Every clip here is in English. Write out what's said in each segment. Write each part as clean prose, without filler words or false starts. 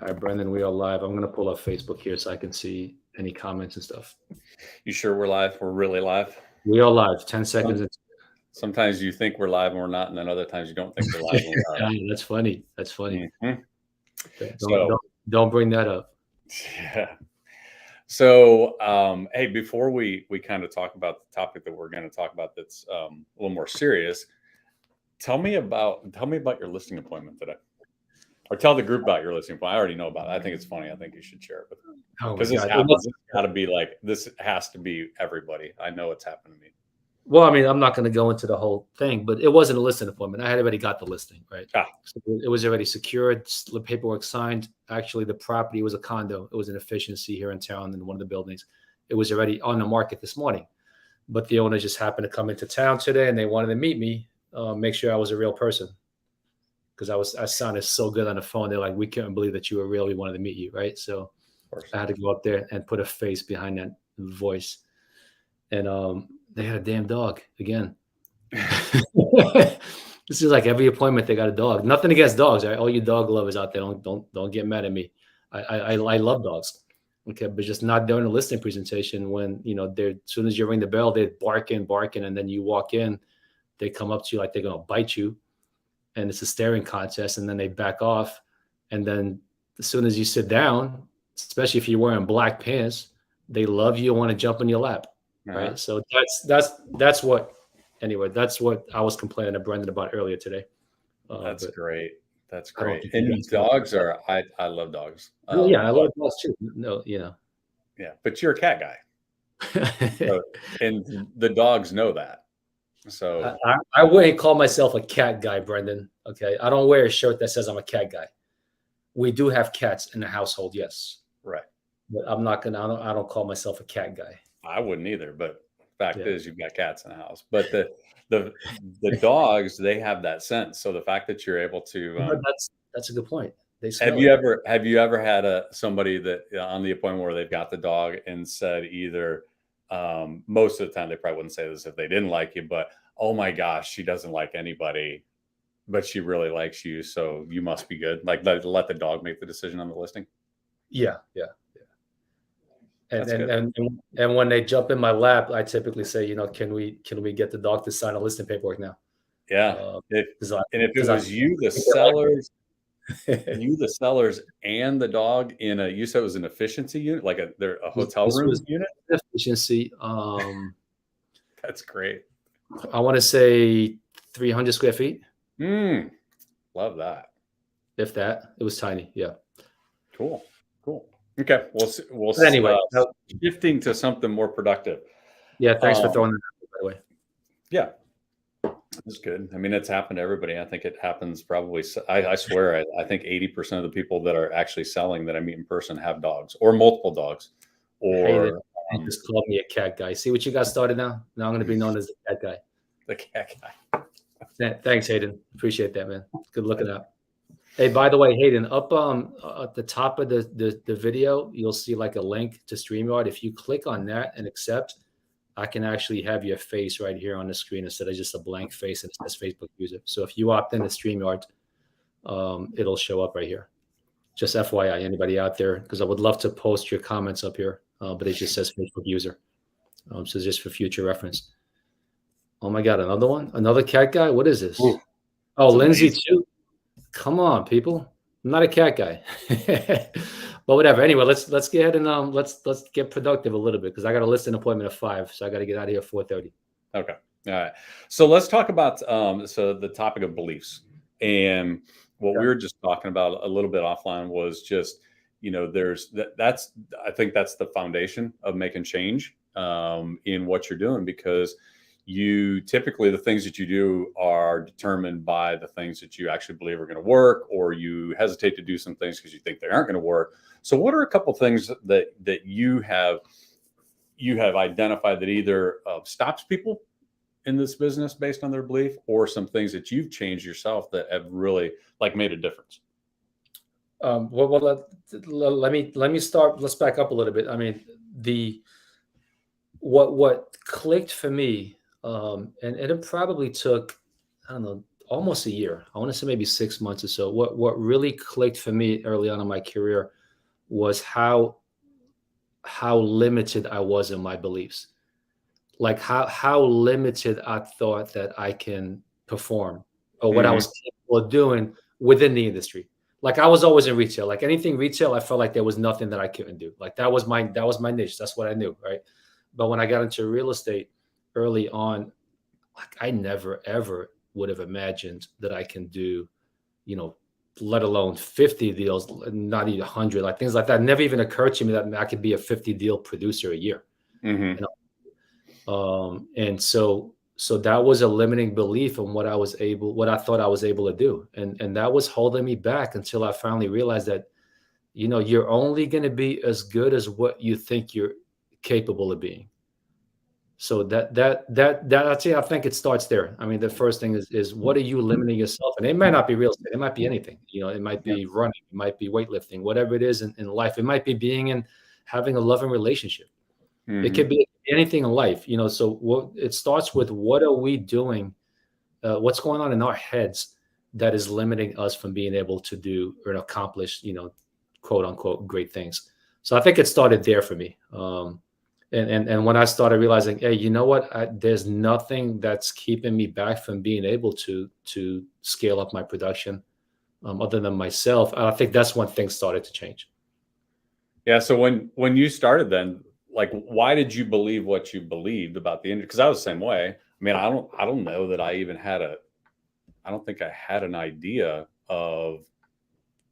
All right, Brendon, we are live. I'm going to pull up Facebook here so I can see any comments and stuff. You sure we're live? We're really live? We are live. 10 seconds. Sometimes you think we're live and we're not, and then other times you don't think we're live and we are. That's funny. That's funny. Mm-hmm. Don't bring that up. Yeah. So, hey, before we kind of talk about the topic that we're going to talk about that's a little more serious, tell me about your listing appointment today. Or tell the group about your listing appointment. I already know about it. I think it's funny. I think you should share it with them. Because this has to be everybody. I know it's happened to me. Well, I mean, I'm not going to go into the whole thing, but it wasn't a listing appointment. I had already got the listing, right? So it was already secured, the paperwork signed. Actually, the property was a condo. It was an efficiency here in town in one of the buildings. It was already on the market this morning. But the owner just happened to come into town today, and they wanted to meet me, make sure I was a real person. Because I sounded so good on the phone. They're like, we couldn't believe that you were real. We wanted to meet you, right? So I had to go up there and put a face behind that voice. And they had a damn dog again. This is like every appointment they got a dog. Nothing against dogs, right? All you dog lovers out there, don't get mad at me. I love dogs. Okay, but just not during a listing presentation when they're as soon as you ring the bell, they're barking, and then you walk in, they come up to you like they're gonna bite you. And it's a staring contest, and then they back off. And then as soon as you sit down, especially if you're wearing black pants, they love you and want to jump in your lap, right? So that's what I was complaining to Brendon about earlier today. That's great. That's great. And dogs are, I love dogs. I love dogs too. No, Yeah, but you're a cat guy. And the dogs know that. So I wouldn't call myself a cat guy, Brendon. Okay. I don't wear a shirt that says I'm a cat guy. We do have cats in the household, yes. Right. But I don't call myself a cat guy. I wouldn't either, but fact is you've got cats in the house. But the dogs, they have that sense. So the fact that you're able to that's a good point. Have you ever had somebody that on the appointment where they've got the dog and said either most of the time they probably wouldn't say this if they didn't like you, but oh my gosh, she doesn't like anybody, but she really likes you, so you must be good. Like let the dog make the decision on the listing. Yeah. And when they jump in my lap, I typically say, can we get the dog to sign a listing paperwork now? Yeah. If it was you, the sellers. You, the sellers, and the dog you said it was an efficiency unit, like a hotel room unit? Efficiency. That's great. I want to say 300 square feet. Love that. If that, it was tiny. Yeah. Cool. Okay. We'll anyway, shifting to something more productive. Yeah. Thanks for throwing that out, by the way. Yeah. That's good. I mean, it's happened to everybody. I think it happens probably. I swear, I think 80% of the people that are actually selling that I meet in person have dogs or multiple dogs. Or just call me a cat guy. See what you got started now? Now I'm going to be known as the cat guy. The cat guy. Thanks, Hayden. Appreciate that, man. Good looking out. Hey, by the way, Hayden, up at the top of the video, you'll see like a link to StreamYard. If you click on that and accept, I can actually have your face right here on the screen instead of just a blank face and it says Facebook user. So if you opt into StreamYard, it'll show up right here. Just FYI, anybody out there, because I would love to post your comments up here, but it just says Facebook user. So just for future reference. Oh my God, another one? Another cat guy? What is this? Ooh, oh, Lindsay too. Come on, people. I'm not a cat guy. But whatever. Anyway, let's get ahead and let's get productive a little bit because I got a listing appointment at 5, so I got to get out of here at 4:30. Okay. All right. So let's talk about the topic of beliefs. And what we were just talking about a little bit offline was just, I think that's the foundation of making change in what you're doing, because you typically the things that you do are determined by the things that you actually believe are going to work, or you hesitate to do some things because you think they aren't going to work. So what are a couple of things that you have identified that either stops people in this business based on their belief, or some things that you've changed yourself that have really made a difference? Well, let me start. Let's back up a little bit. I mean, what clicked for me, and it probably took, I don't know, almost a year. I want to say maybe 6 months or so. What really clicked for me early on in my career was how limited I was in my beliefs. Like how limited I thought that I can perform or what I Hmm. was capable of doing within the industry. Like I was always in retail. Like anything retail, I felt like there was nothing that I couldn't do. Like that was my niche. That's what I knew, right? But when I got into real estate early on, like I never ever would have imagined that I can do, you know, let alone 50 deals, not even 100, like things like that. Never even occurred to me that I could be a 50 deal producer a year. Hmm. You and so that was a limiting belief in what I thought I was able to do. And that was holding me back until I finally realized that, you're only going to be as good as what you think you're capable of being. So that's it. I think it starts there. I mean, the first thing is what are you limiting yourself? And it might not be real estate. It might be anything. It might Yeah. be running. It might be weightlifting. Whatever it is in life. It might be being in having a loving relationship. It Hmm. could be anything in life. So it starts with what are we doing? What's going on in our heads that is limiting us from being able to do or accomplish, quote unquote, great things. So I think it started there for me. And when I started realizing, hey, you know what? There's nothing that's keeping me back from being able to scale up my production, other than myself. I think that's when things started to change. Yeah. So when you started, then, like, why did you believe what you believed about the industry? Because I was the same way. I mean, I don't know that I even I don't think I had an idea of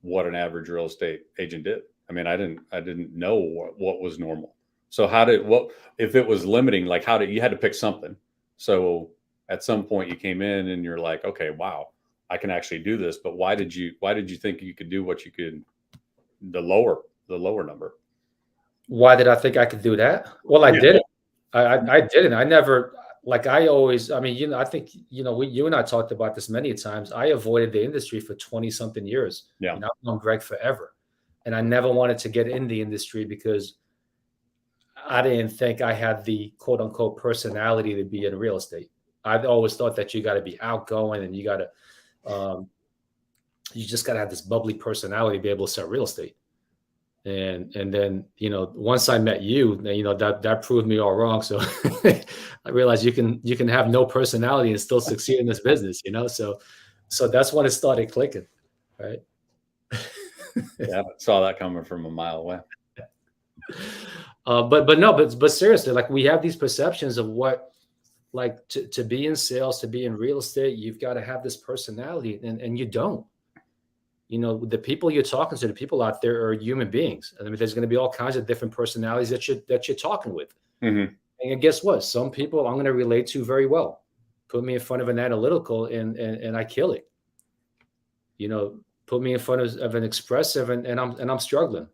what an average real estate agent did. I mean, I didn't know what was normal. So what if it was limiting? Like, how did you had to pick something? So at some point you came in and you're like, okay, wow, I can actually do this. But why did you think you could do what you could, the lower number? Why did I think I could do that? Well, I Yeah. didn't. I didn't. I never, like, I always, I mean, I think, you and I talked about this many times. I avoided the industry for 20 something years. Yeah. I've known Greg forever. And I never wanted to get in the industry because I didn't think I had the quote unquote personality to be in real estate. I've always thought that you got to be outgoing and um, you just got to have this bubbly personality to be able to sell real estate. And then once I met you, then that proved me all wrong. So I realized you can have no personality and still succeed in this business. So that's when it started clicking, right? Yeah. I saw that coming from a mile away. But no, but seriously, like we have these perceptions of what, like, to be in sales, to be in real estate, you've got to have this personality, and you don't. The people you're talking to, the people out there are human beings. I mean, there's going to be all kinds of different personalities that you're talking with. Hmm. And guess what? Some people I'm going to relate to very well. Put me in front of an analytical and I kill it. Put me in front of an expressive and I'm struggling.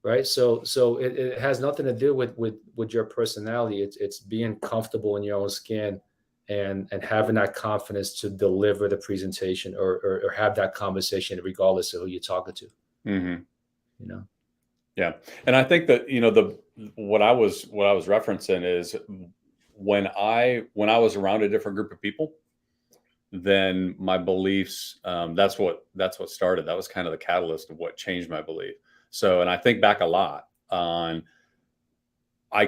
Right. So it has nothing to do with your personality. It's being comfortable in your own skin and having that confidence to deliver the presentation or have that conversation regardless of who you're talking to. Hmm. You know. Yeah. And I think that, what I was referencing is when I was around a different group of people, then my beliefs, that's what started. That was kind of the catalyst of what changed my belief. So, and I think back a lot on, I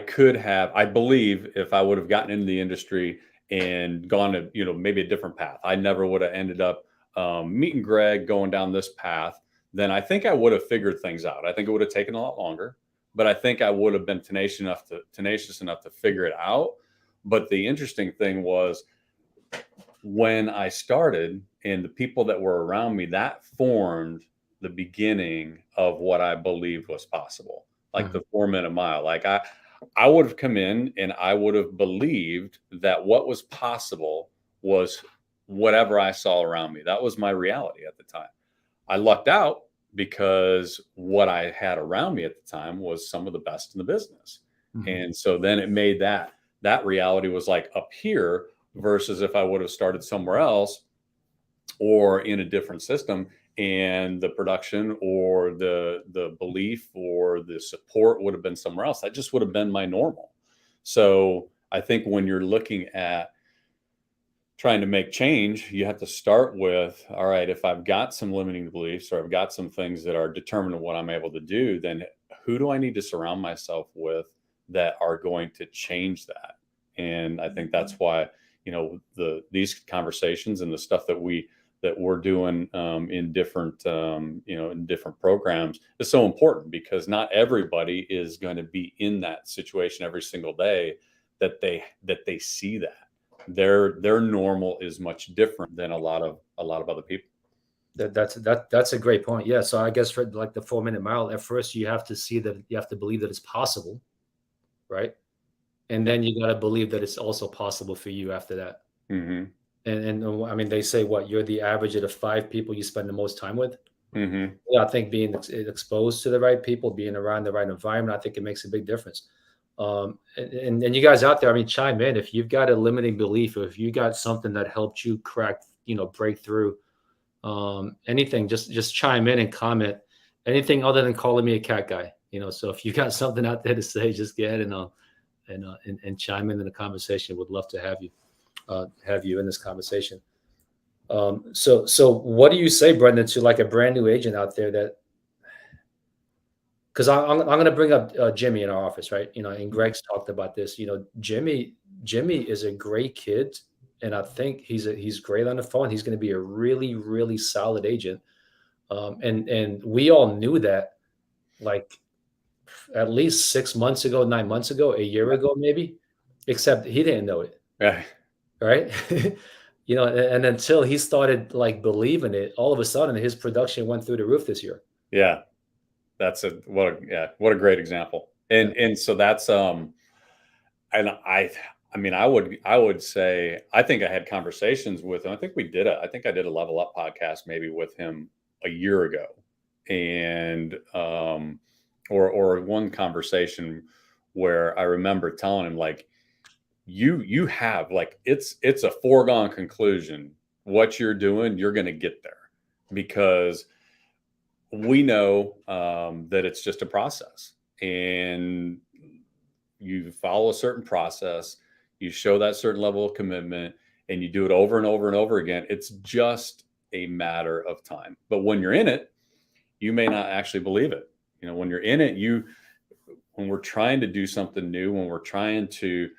believe if I would have gotten into the industry and gone to, maybe a different path, I never would have ended up meeting Greg, going down this path. Then I think I would have figured things out. I think it would have taken a lot longer, but I think I would have been tenacious enough to figure it out. But the interesting thing was, when I started and the people that were around me, that formed the beginning of what I believed was possible. Like Mhm. the 4 minute mile. Like I would have come in and I would have believed that what was possible was whatever I saw around me. That was my reality at the time. I lucked out because what I had around me at the time was some of the best in the business. Mhm. And so then it made that reality was like up here, versus if I would have started somewhere else or in a different system, and the production or the belief or the support would have been somewhere else. That just would have been my normal. So I think when you're looking at trying to make change, you have to start with, all right, if I've got some limiting beliefs or I've got some things that are determining what I'm able to do, then who do I need to surround myself with that are going to change that? And I think that's why, these conversations and the stuff that we're doing in different in different programs is so important, because not everybody is going to be in that situation every single day that they see that their normal is much different than a lot of other people. That's a great point. Yeah. So I guess for like the 4-minute mile, at first you have to believe that it's possible, right? And then you got to believe that it's also possible for you after that. Mm-hmm. And I mean, they say you're the average of the 5 people you spend the most time with. Mm-hmm. Yeah, I think being exposed to the right people, being around the right environment, I think it makes a big difference. And you guys out there, I mean, chime in if you've got a limiting belief, or if you got something that helped you break through, anything, just chime in and comment. Anything other than calling me a cat guy, So if you got something out there to say, just get ahead and chime in the conversation. Would love to have you in this conversation. So what do you say, Brendon, to like a brand new agent out there that, because I'm going to bring up Jimmy in our office, right? And Greg's talked about this. Jimmy is a great kid, and I think he's great on the phone. He's going to be a really, really solid agent. And we all knew that, like at least 6 months ago, 9 months ago, a year ago, maybe, except he didn't know it. Yeah. Right. And until he started like believing it, all of a sudden his production went through the roof this year. Yeah. That's what a great example. And so that's, and I mean, I would say, I think I had conversations with him. I think I did a Level Up podcast maybe with him a year ago. And, or one conversation where I remember telling him, like, you have, like, it's a foregone conclusion. What you're doing, you're going to get there, because we know that it's just a process, and you follow a certain process, you show that certain level of commitment, and you do it over and over and over again. It's just a matter of time. But when you're in it, you may not actually believe it. When you're in it, when we're trying to do something new, when we're trying to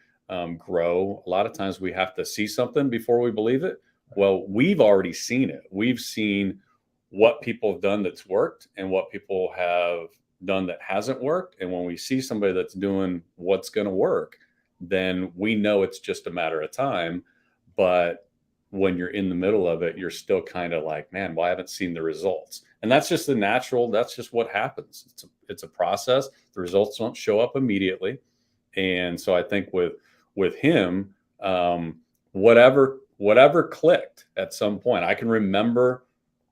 grow, a lot of times we have to see something before we believe it. Well, we've already seen it. We've seen what people have done that's worked and what people have done that hasn't worked. And when we see somebody that's doing what's going to work, then we know it's just a matter of time. But when you're in the middle of it, you're still kind of like, man, well, I haven't seen the results. And that's just that's just what happens. It's a process. The results don't show up immediately. And so I think with him, whatever clicked at some point, I can remember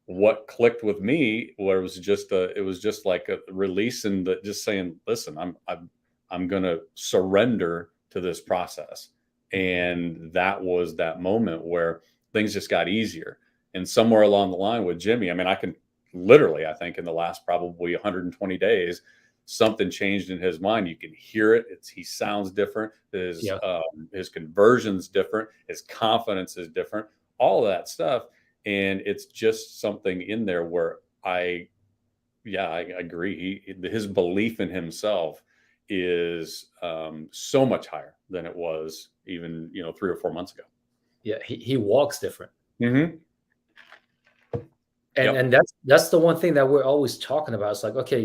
what clicked with me, where it was just like a release, and just saying, listen, I'm going to surrender to this process. And that was that moment where things just got easier. And somewhere along the line with Jimmy, I mean, I think in the last probably 120 days, something changed in his mind. You can hear it. He sounds different. His conversion's different. His confidence is different. All of that stuff. And it's just something in there where I agree. His belief in himself is so much higher than it was even 3 or 4 months ago. Yeah, he walks different. Mm-hmm. And that's the one thing that we're always talking about. It's like, okay,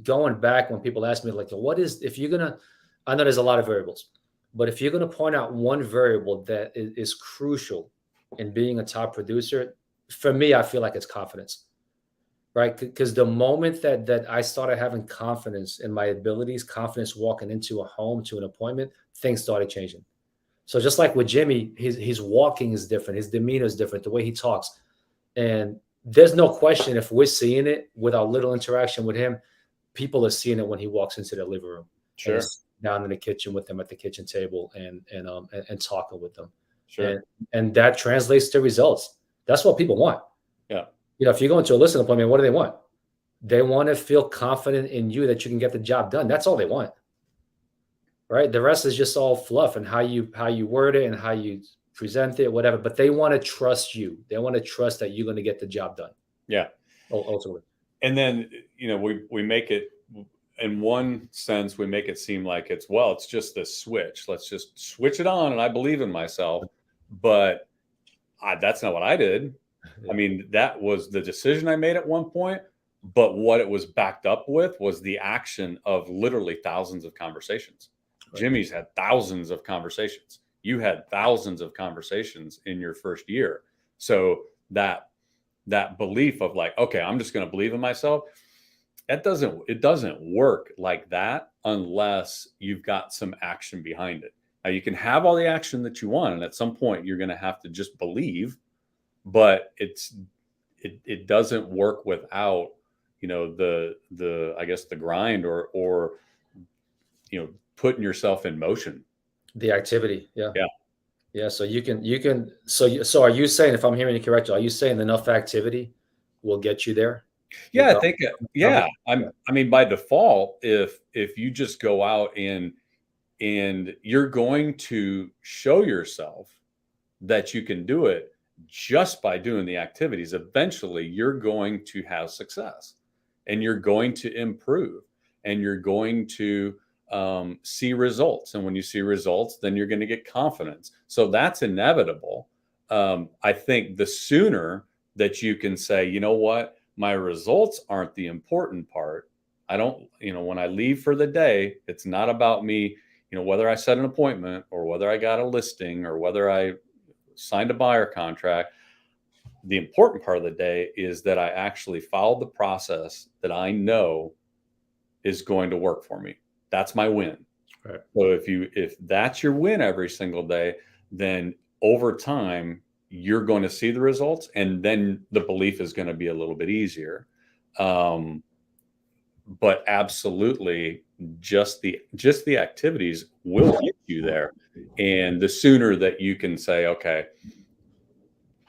going back when people ask me, like, I know there's a lot of variables, but if you're going to point out one variable that is crucial in being a top producer, for me, I feel like it's confidence, right? Because the moment that I started having confidence in my abilities, confidence walking into a home, to an appointment, things started changing. So just like with Jimmy, his walking is different. His demeanor is different, the way he talks. And there's no question, if we're seeing it with our little interaction with him, people are seeing it when he walks into their living room. Sure. Down in the kitchen with them at the kitchen table and talking with them. Sure. And that translates to results. That's what people want. Yeah. If you go into a listing appointment, what do they want? They want to feel confident in you that you can get the job done. That's all they want. Right. The rest is just all fluff, and how you word it and how you present it, whatever, but they want to trust you. They want to trust that you're going to get the job done. Yeah. Ultimately. And then, we make it, in one sense, we make it seem like it's just this switch. Let's just switch it on. And I believe in myself, but that's not what I did. I mean, that was the decision I made at one point, but what it was backed up with was the action of literally thousands of conversations. Right. Jimmy's had thousands of conversations. You had thousands of conversations in your first year. So that belief of like, okay, I'm just going to believe in myself. It doesn't work like that unless you've got some action behind it. Now you can have all the action that you want, and at some point you're going to have to just believe, but it doesn't work without, the I guess the grind or putting yourself in motion. The activity. Yeah. Yeah. Yeah. So so are you saying, if I'm hearing you correctly, are you saying enough activity will get you there? Yeah, I think, yeah. I mean, by default, if you just go out and you're going to show yourself that you can do it just by doing the activities, eventually you're going to have success, and you're going to improve, and you're going to see results. And when you see results, then you're going to get confidence. So that's inevitable. I think the sooner that you can say, you know what, my results aren't the important part. I don't, when I leave for the day, it's not about me, whether I set an appointment or whether I got a listing or whether I signed a buyer contract. The important part of the day is that I actually followed the process that I know is going to work for me. That's my win. Right. So if that's your win every single day, then over time, you're going to see the results, and then the belief is going to be a little bit easier. But absolutely, just the activities will get you there. And the sooner that you can say, okay,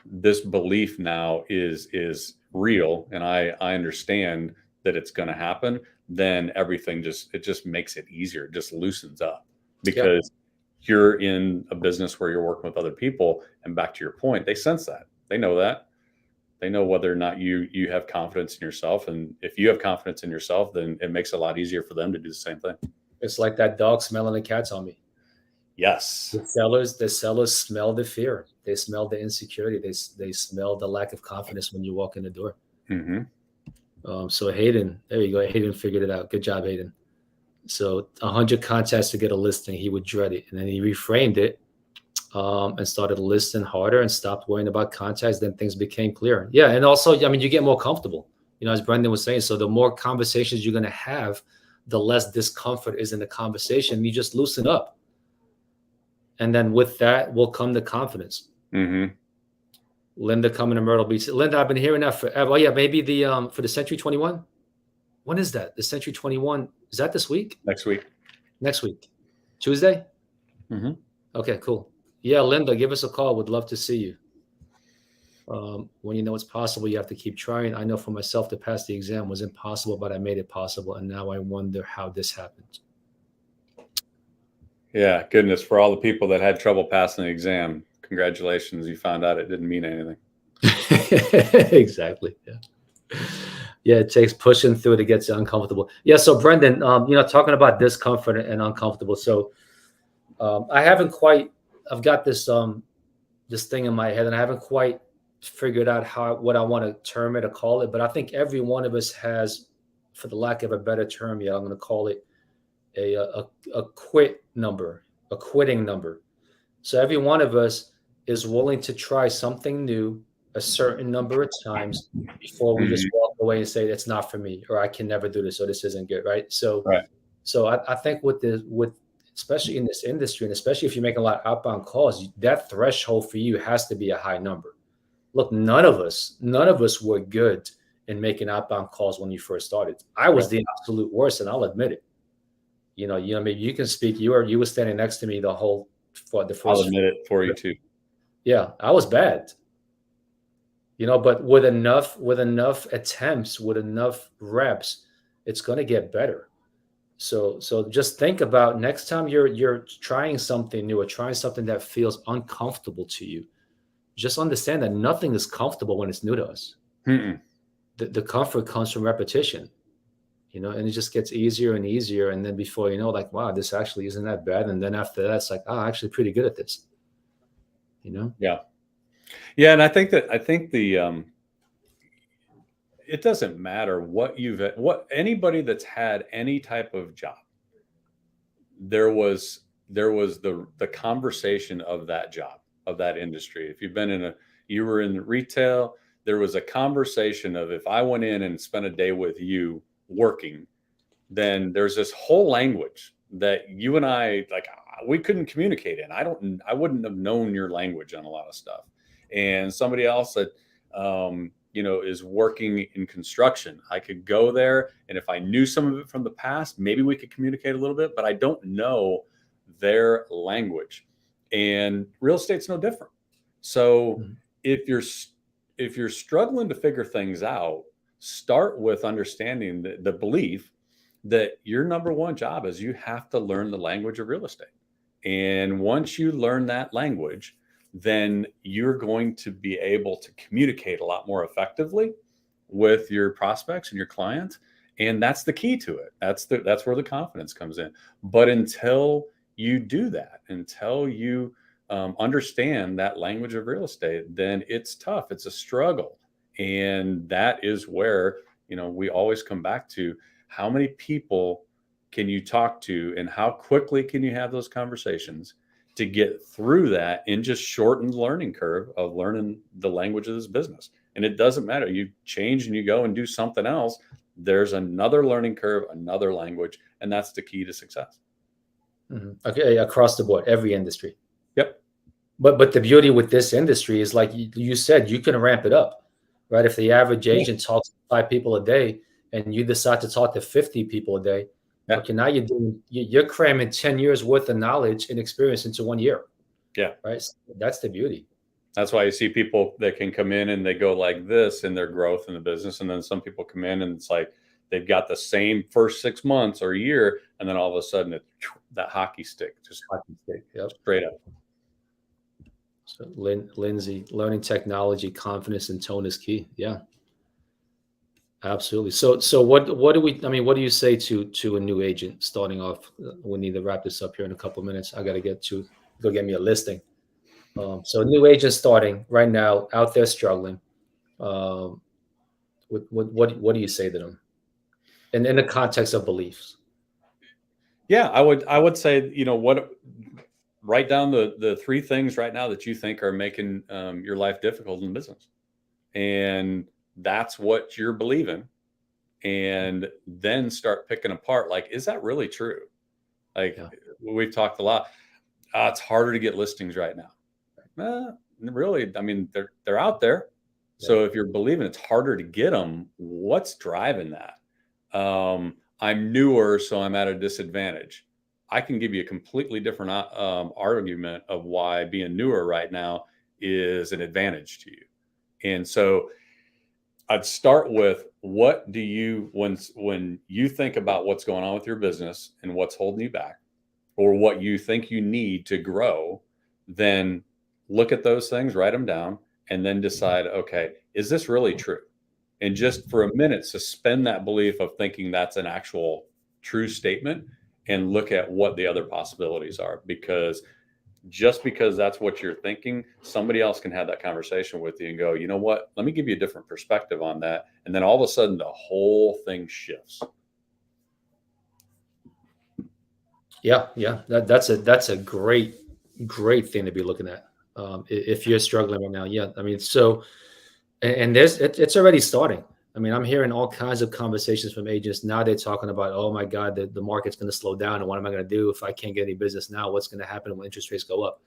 this belief now is real, and I understand that it's going to happen, then everything just makes it easier. It just loosens up, because you're in a business where you're working with other people, and back to your point, they sense that. They know that. They know whether or not you have confidence in yourself. And if you have confidence in yourself, then it makes it a lot easier for them to do the same thing. It's like that dog smelling the cats on me. Yes. The sellers smell the fear. They smell the insecurity. They smell the lack of confidence when you walk in the door. Mm-hmm. So Hayden, there you go. Hayden figured it out. Good job, Hayden. So 100 contacts to get a listing, he would dread it. And then he reframed it and started listing harder and stopped worrying about contacts. Then things became clear. Yeah. And also, I mean, you get more comfortable, as Brendon was saying. So the more conversations you're going to have, the less discomfort is in the conversation. You just loosen up. And then with that will come the confidence. Mm-hmm. Linda coming to Myrtle Beach. Linda, I've been hearing that forever. Oh, yeah, maybe for the Century 21. When is that? The Century 21. Is that this week? Next week. Next week. Tuesday? Mm-hmm. Okay, cool. Yeah, Linda, give us a call. Would love to see you. When you know it's possible, you have to keep trying. I know for myself to pass the exam was impossible, but I made it possible. And now I wonder how this happened. Yeah, goodness, for all the people that had trouble passing the exam, congratulations. You found out it didn't mean anything. Exactly. Yeah, it takes pushing through to get you uncomfortable. Yeah, so Brendon, talking about discomfort and uncomfortable. So I've got this this thing in my head, and I haven't quite figured out what I want to term it or call it, but I think every one of us has, for the lack of a better term yet, I'm going to call it a quit number, a quitting number. So every one of us is willing to try something new a certain number of times before we just walk away and say it's not for me, or I can never do this, or this isn't good, right? So I think with especially in this industry, and especially if you're making a lot of outbound calls, that threshold for you has to be a high number. Look, none of us were good in making outbound calls when you first started. I was the absolute worst, and I'll admit it. Maybe you can speak. You were standing next to me for the first. I'll admit it for you too. Yeah, I was bad. But with enough attempts, with enough reps, it's going to get better. So just think about next time you're trying something new or trying something that feels uncomfortable to you. Just understand that nothing is comfortable when it's new to us. Mm-mm. The comfort comes from repetition, and it just gets easier and easier. And then before you know, like, wow, this actually isn't that bad. And then after that, it's like, oh, I'm actually pretty good at this. Yeah. Yeah. And I think the, it doesn't matter what anybody that's had any type of job, there was the conversation of that job, of that industry. If you were in retail, there was a conversation of, if I went in and spent a day with you working, then there's this whole language that you and I, like, we couldn't communicate in. I wouldn't have known your language on a lot of stuff. And somebody else that, is working in construction, I could go there, and if I knew some of it from the past, maybe we could communicate a little bit, but I don't know their language. And real estate's no different. So Mhm. if you're struggling to figure things out, start with understanding the belief that your number one job is you have to learn the language of real estate. And once you learn that language, then you're going to be able to communicate a lot more effectively with your prospects and your clients. And that's the key to it. That's where the confidence comes in. But until you do that, until you understand that language of real estate, then it's tough. It's a struggle. And that is where, we always come back to, how many people can you talk to and how quickly can you have those conversations to get through that and just shorten the learning curve of learning the language of this business. And it doesn't matter. You change and you go and do something else. There's another learning curve, another language, and that's the key to success. Okay, across the board, every industry. Yep. But the beauty with this industry is, like you said, you can ramp it up, right? If the average agent talks to 5 people a day and you decide to talk to 50 people a day, Yeah. okay, now you're cramming 10 years worth of knowledge and experience into 1 year. Yeah. Right. So that's the beauty. That's why you see people that can come in and they go like this in their growth in the business. And then some people come in and it's like they've got the same first 6 months or a year. And then all of a sudden that hockey stick, just hockey stick. Yep. Straight up. So Lindsay, learning technology, confidence, and tone is key. Yeah. Absolutely. So what do you say to a new agent starting off? We need to wrap this up here in a couple of minutes. I got to go get me a listing. So a new agent starting right now out there struggling. What do you say to them? And in the context of beliefs. Yeah, I would say, write down the 3 things right now that you think are making your life difficult in business. And that's what you're believing. And then start picking apart, like, is that really true? Like, yeah. We've talked a lot. It's harder to get listings right now. Really, I mean, they're out there. Yeah. So if you're believing it's harder to get them, what's driving that? I'm newer, so I'm at a disadvantage. I can give you a completely different argument of why being newer right now is an advantage to you. And so I'd start with, what do you, when you think about what's going on with your business and what's holding you back, or what you think you need to grow, then look at those things, write them down, and then decide, okay, is this really true? And just for a minute, suspend that belief of thinking that's an actual true statement and look at what the other possibilities are. Because just because that's what you're thinking, somebody else can have that conversation with you and go, you know what, let me give you a different perspective on that. And then all of a sudden the whole thing shifts. Yeah. That's a great thing to be looking at. If you're struggling right now. Yeah. I mean, so, and it's already starting. I mean, I'm hearing all kinds of conversations from agents. Now they're talking about, oh my God, the market's going to slow down. And what am I going to do if I can't get any business now? What's going to happen when interest rates go up?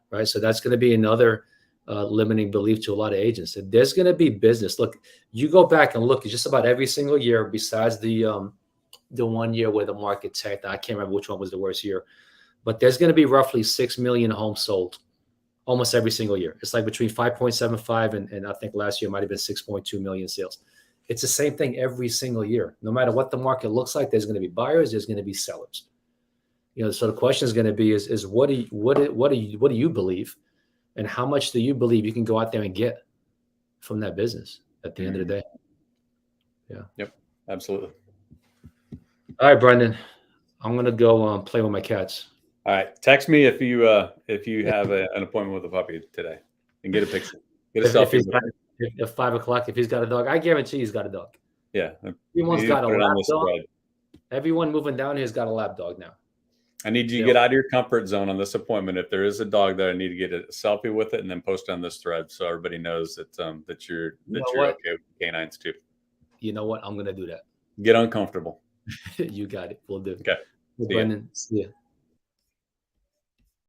Right. So that's going to be another limiting belief to a lot of agents. That there's going to be business. Look, you go back and look at just about every single year besides the 1 year where the market tanked. I can't remember which one was the worst year, but there's going to be roughly 6 million homes sold almost every single year. It's like between 5.75 and I think last year might have been 6.2 million sales. It's the same thing every single year. No matter what the market looks like, there's going to be buyers, there's going to be sellers. So the question is going to be is what do you believe, and how much do you believe you can go out there and get from that business at the end of the day? Yeah. Yep. Absolutely. All right, Brendon, I'm going to go play with my cats. All right. Text me if you have an appointment with a puppy today, and get a picture. Get a selfie. At 5 o'clock, if he's got a dog, I guarantee he's got a dog. Yeah. Everyone's got a lap dog. Everyone moving down here has got a lap dog now. I need you to get out of your comfort zone on this appointment. If there is a dog there, I need to get a selfie with it and then post on this thread so everybody knows that that you're okay with canines too. You know what? I'm gonna do that. Get uncomfortable. You got it. We'll do. Okay. Brendon, see ya.